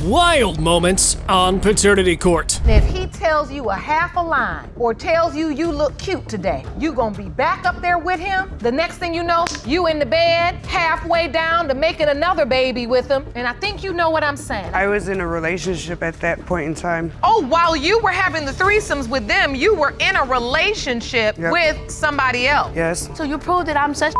wild moments on paternity court. If he tells you a half a line or tells you you look cute today, you gonna be back up there with him. The next thing you know, you in the bed, halfway down to making another baby with him. And I think you know what I'm saying. I was in a relationship at that point in time. Oh, while you were having the threesomes with them, you were in a relationship with somebody else. Yes. So you proved that I'm such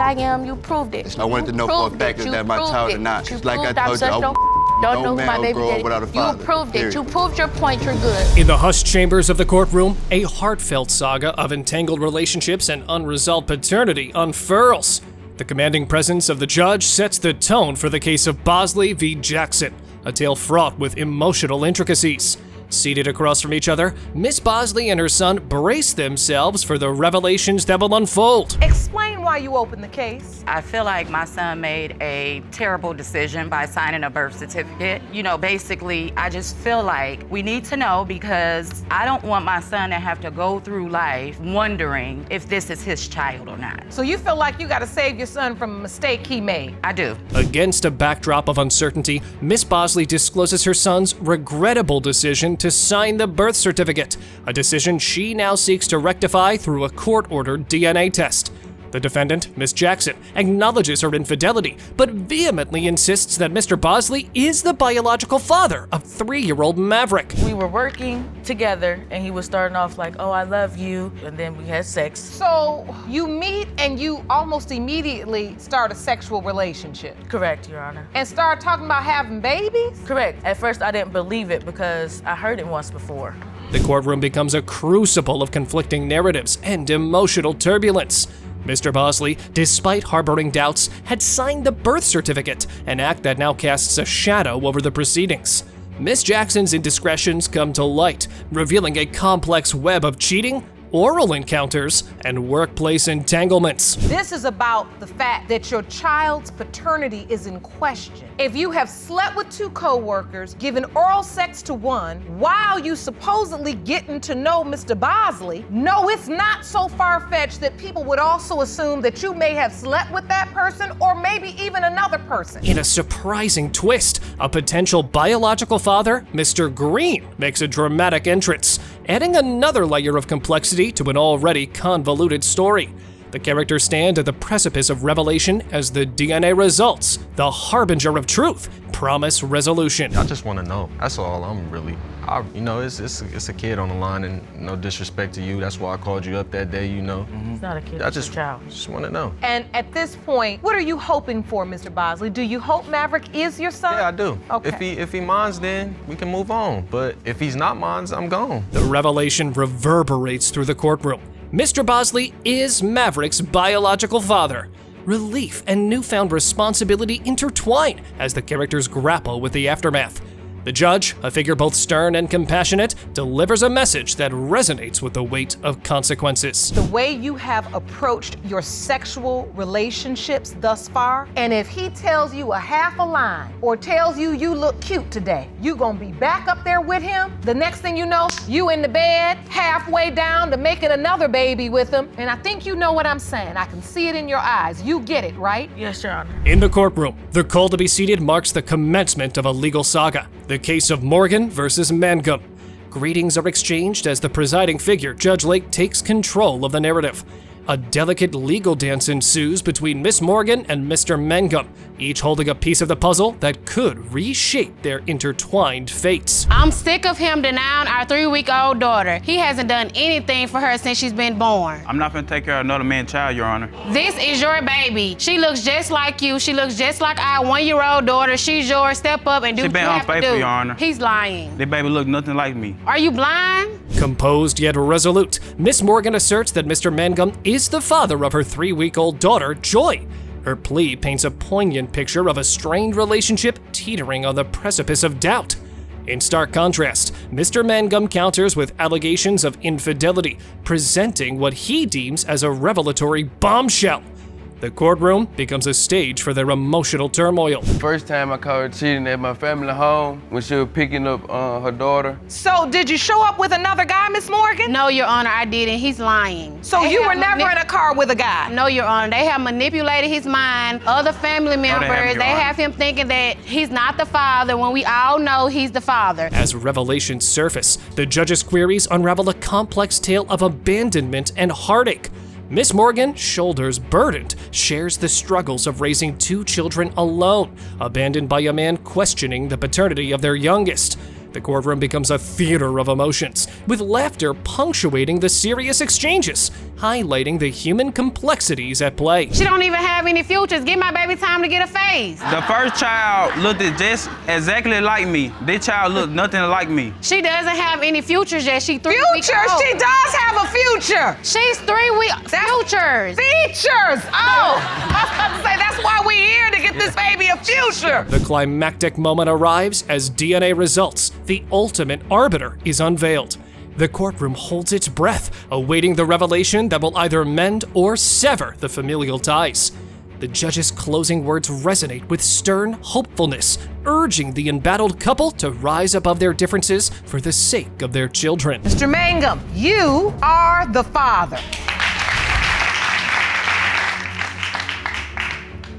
I am, you proved it. I wanted to know for a fact that my child or not. You Like I proved told you, don't know who man my will baby grow up daddy. without a father, You proved it. period. You proved your point. You're good. In the hushed chambers of the courtroom, a heartfelt saga of entangled relationships and unresolved paternity unfurls. The commanding presence of the judge sets the tone for the case of Bosley V Jackson, a tale fraught with emotional intricacies. Seated across from each other, Miss Bosley and her son brace themselves for the revelations that will unfold. Explain why you opened the case. I feel like my son made a terrible decision by signing a birth certificate. You know, basically, I just feel like we need to know because I don't want my son to have to go through life wondering if this is his child or not. So you feel like you gotta save your son from a mistake he made. I do. Against a backdrop of uncertainty, Miss Bosley discloses her son's regrettable decision to sign the birth certificate, a decision she now seeks to rectify through a court-ordered DNA test. The defendant, Miss Jackson, acknowledges her infidelity, but vehemently insists that Mr. Bosley is the biological father of 3-year-old Maverick. We were working together and he was starting off like, oh, I love you, and then we had sex. So you meet and you almost immediately start a sexual relationship Correct, Your Honor. and start talking about having babies? Correct. At first I didn't believe it because I heard it once before. The courtroom becomes a crucible of conflicting narratives and emotional turbulence. Mr. Bosley, despite harboring doubts, had signed the birth certificate, an act that now casts a shadow over the proceedings. Miss Jackson's indiscretions come to light, revealing a complex web of cheating, oral encounters, and workplace entanglements. This is about the fact that your child's paternity is in question. If you have slept with 2 co-workers, given oral sex to one, while you supposedly getting to know Mr. Bosley, no, it's not so far-fetched that people would also assume that you may have slept with that person or maybe even another person. In a surprising twist, a potential biological father, Mr. Green, makes a dramatic entrance, adding another layer of complexity to an already convoluted story. The characters stand at the precipice of revelation as the DNA results, the harbinger of truth, promise resolution. I just want to know. That's all I'm really. It's a kid on the line, and no disrespect to you. That's why I called you up that day. You know. It's not a kid, I it's a child. just want to know. And at this point, what are you hoping for, Mr. Bosley? Do you hope Maverick is your son? Yeah, I do. Okay. If he minds, then we can move on. But if he's not minds, I'm gone. The revelation reverberates through the courtroom. Mr. Bosley is Maverick's biological father. Relief and newfound responsibility intertwine as the characters grapple with the aftermath. The judge, a figure both stern and compassionate, delivers a message that resonates with the weight of consequences. The way you have approached your sexual relationships thus far, and if he tells you a half a line or tells you you look cute today, you gonna be back up there with him. The next thing you know, you in the bed, halfway down to making another baby with him. And I think you know what I'm saying. I can see it in your eyes. You get it, right? Yes, Your Honor. In the courtroom, the call to be seated marks the commencement of a legal saga, the case of Morgan versus Mangum. Greetings are exchanged as the presiding figure, Judge Lake, takes control of the narrative. A delicate legal dance ensues between Miss Morgan and Mr. Mangum, each holding a piece of the puzzle that could reshape their intertwined fates. I'm sick of him denying our 3-week-old daughter. He hasn't done anything for her since she's been born. I'm not gonna take care of another man's child, Your Honor. This is your baby. She looks just like you. She looks just like our 1-year-old daughter. She's yours. Step up and do She what been you have to unfaithful, do. Your Honor. He's lying. That baby look nothing like me. Are you blind? Composed yet resolute, Miss Morgan asserts that Mr. Mangum is the father of her 3-week-old daughter, Joy. Her plea paints a poignant picture of a strained relationship teetering on the precipice of doubt. In stark contrast, Mr. Mangum counters with allegations of infidelity, presenting what he deems as a revelatory bombshell. The courtroom becomes a stage for their emotional turmoil. First time I caught her cheating at my family home when she was picking up her daughter. So did you show up with another guy, Miss Morgan? No, Your Honor, I didn't. He's lying. So you were never in a car with a guy? No, Your Honor. They have manipulated his mind. Other family members, they have him thinking that he's not the father when we all know he's the father. As revelations surface, the judge's queries unravel a complex tale of abandonment and heartache. Miss Morgan, shoulders burdened, shares the struggles of raising 2 children alone, abandoned by a man questioning the paternity of their youngest. The courtroom becomes a theater of emotions, with laughter punctuating the serious exchanges, highlighting the human complexities at play. She don't even have any futures. Give my baby time to get a face. The first child looked just exactly like me. This child looked nothing like me. She doesn't have any futures yet. She 3 weeks Future? old. She does have a future. She's 3 weeks. Futures. Features. Oh, I was about to say, that's why we're here, to get this baby a future. The climactic moment arrives as DNA results. The ultimate arbiter is unveiled. The courtroom holds its breath, awaiting the revelation that will either mend or sever the familial ties. The judge's closing words resonate with stern hopefulness, urging the embattled couple to rise above their differences for the sake of their children. Mr. Mangum, you are the father.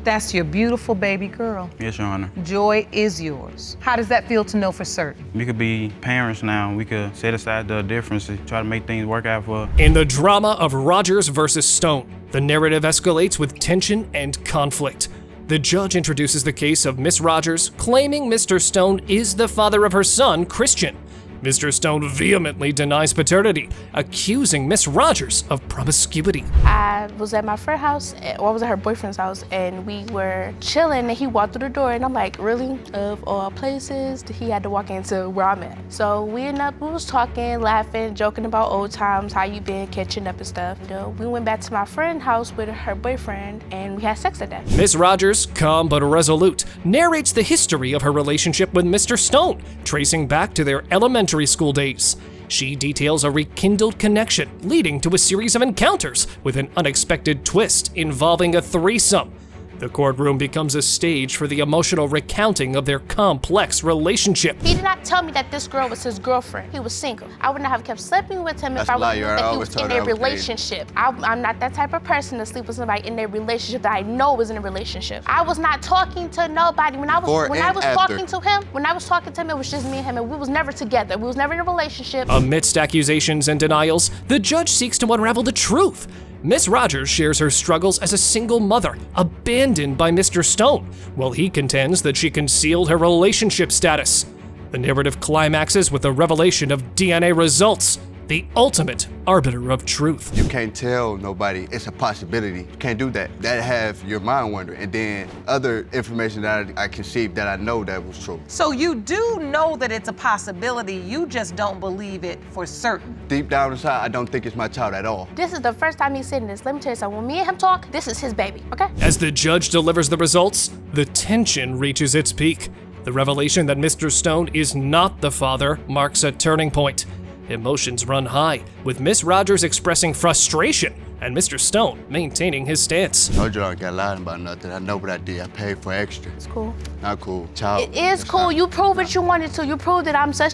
That's your beautiful baby girl. Yes, Your Honor. Joy is yours. How does that feel to know for certain? We could be parents now. We could set aside the differences, try to make things work out for her. In the drama of Rogers versus Stone, the narrative escalates with tension and conflict. The judge introduces the case of Miss Rogers, claiming Mr. Stone is the father of her son, Christian. Mr. Stone vehemently denies paternity, accusing Miss Rogers of promiscuity. I was at my friend's house, or I was at her boyfriend's house, and we were chilling, and he walked through the door, and I'm like, really? Of all places, he had to walk into where I'm at. So we was talking, laughing, joking about old times, how you been, catching up and stuff. We went back to my friend's house with her boyfriend, and we had sex that day. Miss Rogers, calm but resolute, narrates the history of her relationship with Mr. Stone, tracing back to their elementary school days. She details a rekindled connection, leading to a series of encounters with an unexpected twist involving a threesome. The courtroom becomes a stage for the emotional recounting of their complex relationship. He did not tell me that this girl was his girlfriend. He was single. I would not have kept sleeping with him if I would have known that he was in a relationship. I'm not that type of person to sleep with somebody in a relationship that I know was in a relationship. I was not talking to nobody. When I was talking to him, it was just me and him, and we was never together. We was never in a relationship. Amidst accusations and denials, the judge seeks to unravel the truth. Miss Rogers shares her struggles as a single mother, abandoned by Mr. Stone, while he contends that she concealed her relationship status. The narrative climaxes with the revelation of DNA results, the ultimate arbiter of truth. You can't tell nobody it's a possibility. You can't do that. That have your mind wondering. And then other information that I conceived that I know that was true. So you do know that it's a possibility, you just don't believe it for certain. Deep down inside, I don't think it's my child at all. This is the first time he's saying this. Let me tell you something. When me and him talk, this is his baby, okay? As the judge delivers the results, the tension reaches its peak. The revelation that Mr. Stone is not the father marks a turning point. Emotions run high, with Miss Rogers expressing frustration and Mr. Stone maintaining his stance. Told you I got lying about nothing. I know what I did. I paid for extra. It's cool. Not cool. Child. It is cool. You proved it you wanted to. You proved that I'm such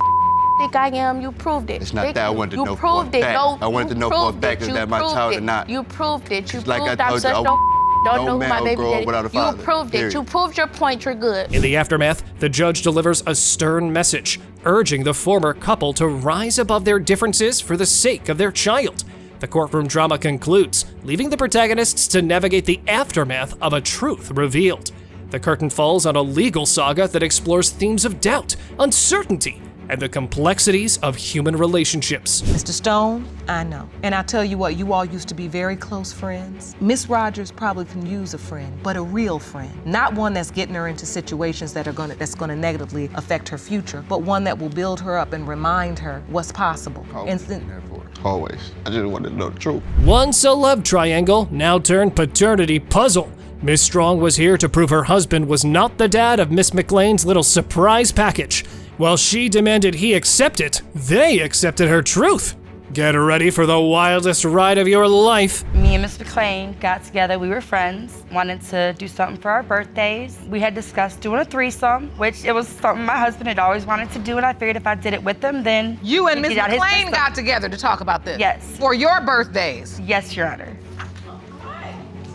thick I am. You proved it. It's not that. I wanted to know for a fact. I wanted to know for a fact is that my child or not. You proved it. You like proved I I'm told such you, don't no know who man my will baby grow up daddy. without a You father, proved it. period. You proved your point. You're good. In the aftermath, the judge delivers a stern message, urging the former couple to rise above their differences for the sake of their child. The courtroom drama concludes, leaving the protagonists to navigate the aftermath of a truth revealed. The curtain falls on a legal saga that explores themes of doubt, uncertainty, and the complexities of human relationships. Mr. Stone, I know. And I'll tell you what, you all used to be very close friends. Miss Rogers probably can use a friend, but a real friend. Not one that's getting her into situations that's gonna negatively affect her future, but one that will build her up and remind her what's possible. Always. I just wanted to know the truth. Once a love triangle, now turned paternity puzzle. Miss Strong was here to prove her husband was not the dad of Miss McLean's little surprise package. While she demanded he accept it, they accepted her truth. Get ready for the wildest ride of your life. Me and Miss McClain got together. We were friends, wanted to do something for our birthdays. We had discussed doing a threesome, which it was something my husband had always wanted to do, and I figured if I did it with him, then You and he'd Miss get out his McClain system. got together to talk about this? Yes. For your birthdays? Yes, Your Honor.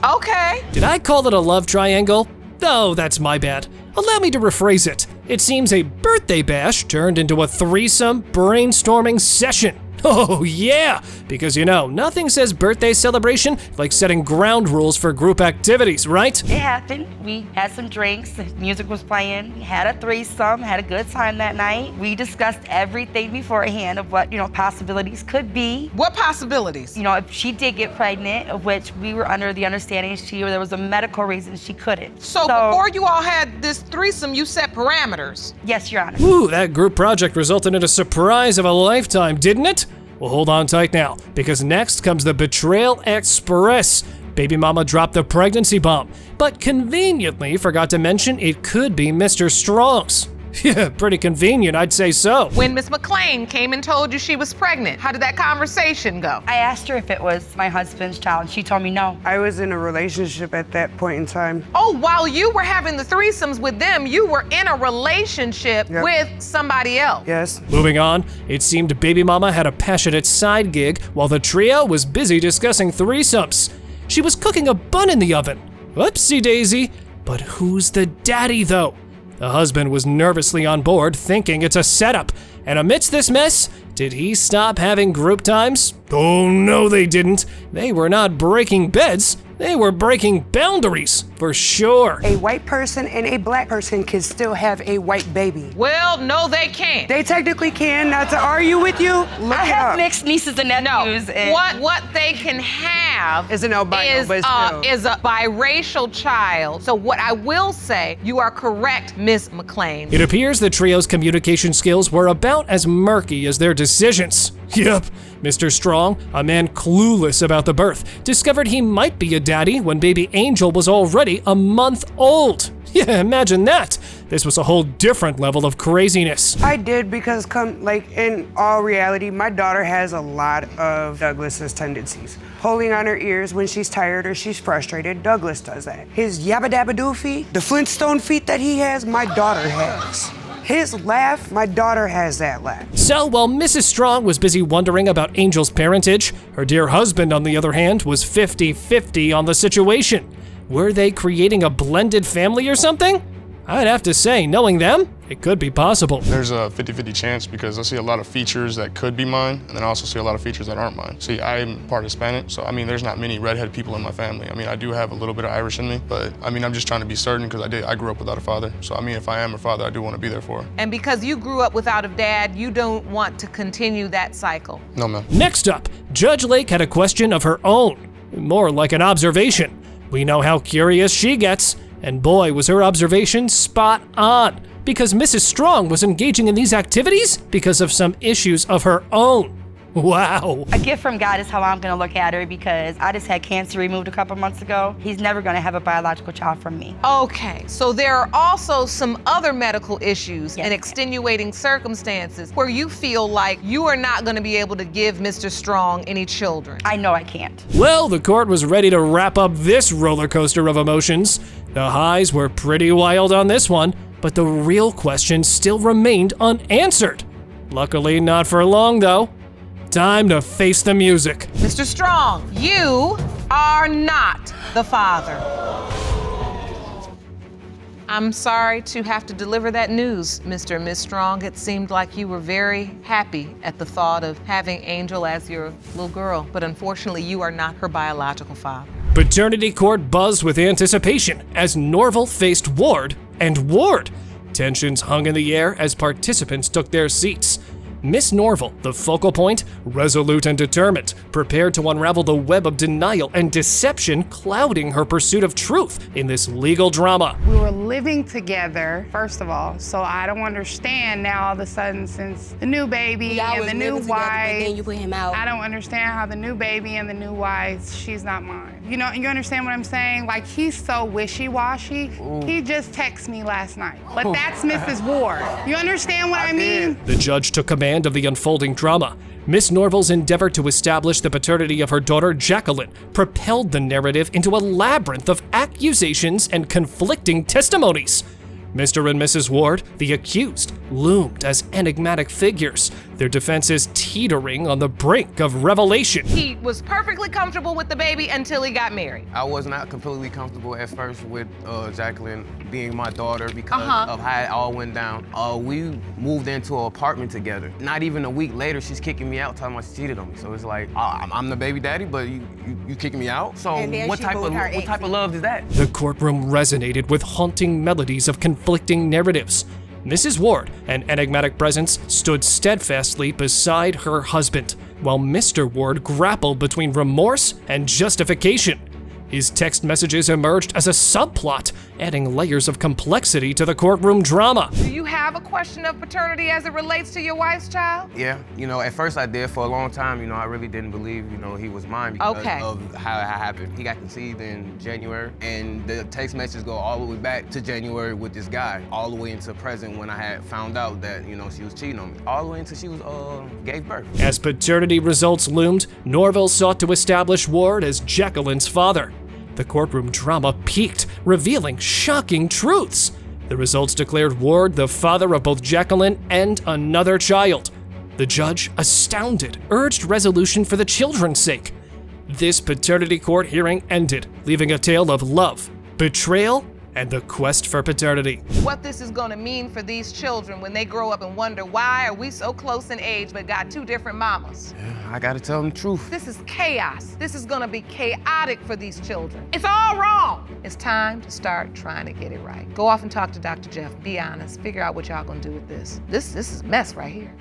Okay. Did I call it a love triangle? Oh, that's my bad. Allow me to rephrase it. It seems a birthday bash turned into a threesome brainstorming session. Oh yeah, because nothing says birthday celebration like setting ground rules for group activities, right? It happened. We had some drinks, the music was playing, we had a threesome, had a good time that night. We discussed everything beforehand of what, possibilities could be. What possibilities? If she did get pregnant, of which we were under the understanding there was a medical reason she couldn't. So before you all had this threesome, you set parameters? Yes, Your Honor. Ooh, that group project resulted in a surprise of a lifetime, didn't it? Well, hold on tight now, because next comes the Betrayal Express. Baby mama dropped the pregnancy bomb, but conveniently forgot to mention it could be Mr. Strong's. Yeah, pretty convenient, I'd say so. When Miss McClain came and told you she was pregnant, how did that conversation go? I asked her if it was my husband's child, and she told me no. I was in a relationship at that point in time. Oh, while you were having the threesomes with them, you were in a relationship with somebody else? Yes. Moving on, it seemed baby mama had a passionate side gig while the trio was busy discussing threesomes. She was cooking a bun in the oven. Whoopsie daisy. But who's the daddy though? The husband was nervously on board, thinking it's a setup. And amidst this mess, did he stop having group times? Oh no, they didn't. They were not breaking beds. They were breaking boundaries, for sure. A white person and a black person can still have a white baby. Well, no, they can't. They technically can. Not to argue with you, look I it have up. mixed nieces and nephews. No, and what they can have Is an albino, but still. is a biracial child. So what I will say, you are correct, Miss McClain. It appears the trio's communication skills were about as murky as their decisions. Yep, Mr. Strong, a man clueless about the birth, discovered he might be a daddy when baby Angel was already a month old. Yeah, imagine that. This was a whole different level of craziness. I did because in all reality, my daughter has a lot of Douglas's tendencies. Holding on her ears when she's tired or she's frustrated, Douglas does that. His yabba dabba doo feet, the Flintstone feet that he has, my daughter has. His laugh, my daughter has that laugh. So while Mrs. Strong was busy wondering about Angel's parentage, her dear husband, on the other hand, was 50-50 on the situation. Were they creating a blended family or something? I'd have to say, knowing them, it could be possible. There's a 50-50 chance because I see a lot of features that could be mine, and then I also see a lot of features that aren't mine. See, I'm part Hispanic, so there's not many redhead people in my family. I do have a little bit of Irish in me, but I'm just trying to be certain because I grew up without a father. So if I am a father, I do want to be there for her. And because you grew up without a dad, you don't want to continue that cycle. No, ma'am. Next up, Judge Lake had a question of her own, more like an observation. We know how curious she gets, and boy, was her observation spot on, because Mrs. Strong was engaging in these activities because of some issues of her own. Wow. A gift from God is how I'm gonna look at her because I just had cancer removed a couple months ago. He's never gonna have a biological child from me. Okay, so there are also some other medical issues Yes. and extenuating circumstances where you feel like you are not gonna be able to give Mr. Strong any children. I know I can't. Well, the court was ready to wrap up this roller coaster of emotions. The highs were pretty wild on this one, but the real question still remained unanswered. Luckily, not for long though. Time to face the music. Mr. Strong, you are not the father. I'm sorry to have to deliver that news, Mr. and Miss Strong. It seemed like you were very happy at the thought of having Angel as your little girl, but unfortunately you are not her biological father. Paternity court buzzed with anticipation as Norville faced Ward and Ward. Tensions hung in the air as participants took their seats. Miss Norville, the focal point, resolute and determined, prepared to unravel the web of denial and deception clouding her pursuit of truth in this legal drama. We were living together, first of all, so I don't understand now all of a sudden since the new baby and the new wife, then you put him out. I don't understand how the new baby and the new wife, she's not mine. You understand what I'm saying? Like, he's so wishy-washy. He just texted me last night, but that's Mrs. Ward. You understand what I mean? The judge took command of the unfolding drama. Miss Norville's endeavor to establish the paternity of her daughter Jacqueline propelled the narrative into a labyrinth of accusations and conflicting testimonies. Mr. and Mrs. Ward, the accused, loomed as enigmatic figures, their defenses teetering on the brink of revelation. He was perfectly comfortable with the baby until he got married. I was not completely comfortable at first with Jacqueline being my daughter because of how it all went down. We moved into an apartment together. Not even a week later, she's kicking me out, telling me she cheated on me. So it's like, I'm the baby daddy, but you kicking me out? So what type of love is that? The courtroom resonated with haunting melodies of conflicting narratives. Mrs. Ward, an enigmatic presence, stood steadfastly beside her husband, while Mr. Ward grappled between remorse and justification. His text messages emerged as a subplot, adding layers of complexity to the courtroom drama. Do you have a question of paternity as it relates to your wife's child? Yeah, at first I did. For a long time, I really didn't believe, he was mine because of how it happened. He got conceived in January, and the text messages go all the way back to January with this guy, all the way into present when I had found out that, she was cheating on me, all the way until she gave birth. As paternity results loomed, Norville sought to establish Ward as Jacqueline's father. The courtroom drama peaked, revealing shocking truths. The results declared Ward the father of both Jacqueline and another child. The judge, astounded, urged resolution for the children's sake. This paternity court hearing ended, leaving a tale of love, betrayal, and the quest for paternity. What this is gonna mean for these children when they grow up and wonder, why are we so close in age but got two different mamas? Yeah, I gotta tell them the truth. This is chaos. This is gonna be chaotic for these children. It's all wrong. It's time to start trying to get it right. Go off and talk to Dr. Jeff. Be honest. Figure out what y'all gonna do with this. This is a mess right here.